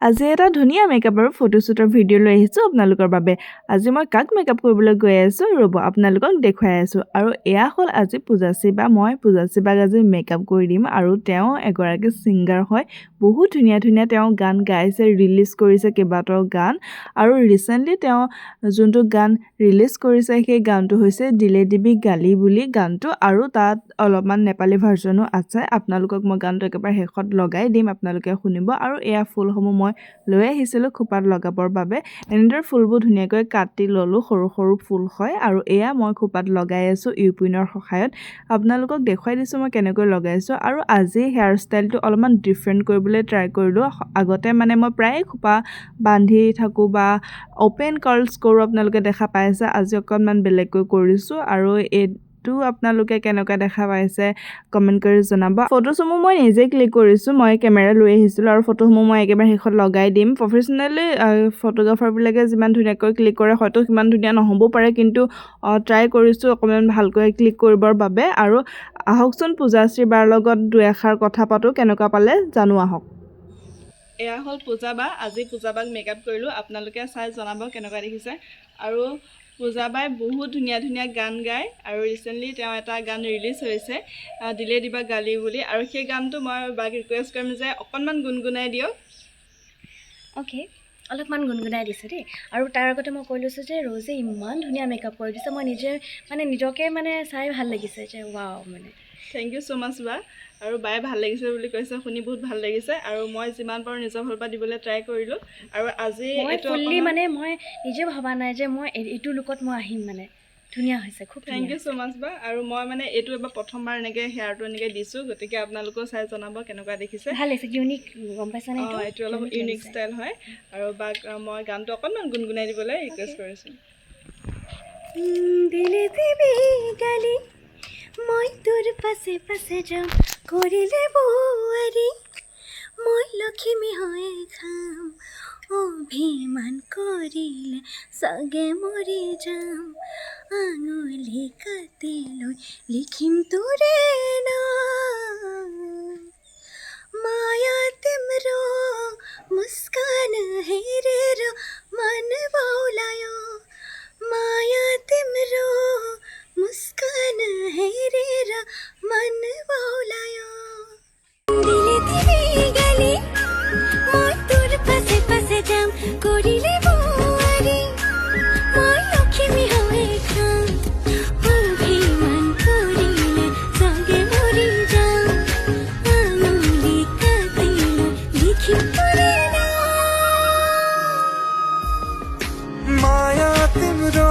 আজি এটা ধুনীয়া মেকআপ আৰু ফটোশ্বুটৰ ভিডিঅ' লৈ আহিছোঁ আপোনালোকৰ বাবে। আজি মই কাক মেকআপ কৰিবলৈ গৈ আছোঁ ৰ'ব আপোনালোকক দেখুৱাই আছোঁ। আৰু এয়া হ'ল আজি পূজাশ্ৰী বা মই পূজাশ্ৰী বাক আজি মেকআপ কৰি দিম আৰু তেওঁ এগৰাকী ছিংগাৰ হয়। বহুত ধুনীয়া ধুনীয়া তেওঁ গান গাইছে, ৰিলিজ কৰিছে কেইবাটাও গান। আৰু ৰিচেণ্টলি তেওঁ যোনটো গান ৰিলিজ কৰিছে সেই গানটো হৈছে দিলে দিবি গালি বুলি গানটো, আৰু তাত অলপমান নেপালী ভাৰ্জনো আছে। আপোনালোকক মই গানটো একেবাৰে শেষত লগাই দিম, আপোনালোকে শুনিব। আৰু এয়া ফুলসমূহ মই লৈ আহিছিলোঁ খোপাত লগাবৰ বাবে। এনেদৰে ফুলবোৰ ধুনীয়াকৈ কাটি ল'লোঁ, সৰু সৰু ফুল হয়। আৰু এয়া মই খোপাত লগাই আছোঁ ইউপিনৰ সহায়ত। আপোনালোকক দেখুৱাই দিছোঁ মই কেনেকৈ লগাইছোঁ। আৰু আজি হেয়াৰ ষ্টাইলটো অলপমান ডিফাৰেণ্ট কৰিবলৈ ট্ৰাই কৰিলোঁ। আগতে মানে মই প্ৰায় খোপা বান্ধি থাকোঁ বা অ'পেন কাৰ্লছ কৰোঁ, আপোনালোকে দেখা পাইছে। আজি অকণমান বেলেগকৈ কৰিছোঁ। আৰু এইটো আপোনালোকে কেনেকুৱা দেখা পাইছে কমেণ্ট কৰি জনাব। ফটোসমূহ মই নিজে ক্লিক কৰিছোঁ, মই কেমেৰা লৈ আহিছিলোঁ আৰু ফটোসমূহ মই একেবাৰে শেষত লগাই দিম। প্ৰফেশ্যনেলি ফটোগ্ৰাফাৰবিলাকে যিমান ধুনীয়াকৈ ক্লিক কৰে হয়তো সিমান ধুনীয়া নহ'বও পাৰে, কিন্তু ট্ৰাই কৰিছোঁ অকণমান ভালকৈ ক্লিক কৰিবৰ বাবে। আৰু আহকচোন পূজাশ্ৰী বাৰ লগত দুই এষাৰ কথা পাতোঁ, কেনেকুৱা পালে জানো আহক। এয়া হ'ল পূজা বা, আজি পূজা বাক মেকআপ কৰিলোঁ, আপোনালোকে চাই জনাব কেনেকুৱা দেখিছে। আৰু পূজা বাই বহুত ধুনীয়া ধুনীয়া গান গায় আৰু ৰিচেণ্টলি তেওঁ এটা গান ৰিলিজ হৈছে দিলে দিবা গালি বুলি। আৰু সেই গানটো মই বাক ৰিকুৱেষ্ট কৰিম যে অকণমান গুণগুণাই দিয়ক। অ'কে, অলপমান গুণগুণাই দিছোঁ দেই। আৰু তাৰ আগতে মই কৈ লৈছোঁ যে ৰ'জে ইমান ধুনীয়া মেকআপ কৰি দিছে, মই নিজকে চাই ভাল লাগিছে যে ৱাও থেংক ইউ ছ' মাছ বা। আৰু বায়ে ভাল লাগিছে বুলি কৈছে, শুনি বহুত ভাল লাগিছে। আৰু মই যিমান পাৰোঁ নিজৰ ফালৰ পৰা দিবলৈ ট্ৰাই কৰিলোঁ। আৰু আজি এইটো ফুল্লি মই নিজে ভবা নাই যে মই এইটো লুকত মই আহিম, ধুনীয়া হৈছে, খুব থেংক ইউ ছ' মাছ বা। আৰু মই এইটো এবাৰ প্ৰথমবাৰ এনেকৈ হেয়াৰটো এনেকৈ দিছোঁ, গতিকে আপোনালোকেও চাই জনাব কেনেকুৱা দেখিছে। ভাল লাগিছে, ইউনিক, গম পাইছানে? এইটো অলপ ইউনিক ষ্টাইল হয়। আৰু বাক মই গানটো অকণমান গুণগুণাই দিবলৈ ৰিকুৱেষ্ট কৰিছোঁ। দিলে দিবি গালি, মই তোৰ পাছে পাছে যাম, কৰিলে বোৱাৰী মই লখিমী হৈ খাম, অভিমান কৰিলে চাগে মৰি যাম, আঙুলি কাটি লৈ লিখিম তোৰে নাম, মায়া तिम्रो मुस्कान हेरेर मन बाउलायो, माया तिम्रो मुस्कान हेरेर मन बाउलायो, दिले दिबी गाली মই তোৰ পাছে পাছে যাম, কৰিলে বোৱাৰী মই লখিমী হৈ খাম, অভিমান কৰিলে চাগে মৰি যাম, আঙুলি কাটি লৈ লিখিম তোৰে নাম, माया तिम्रो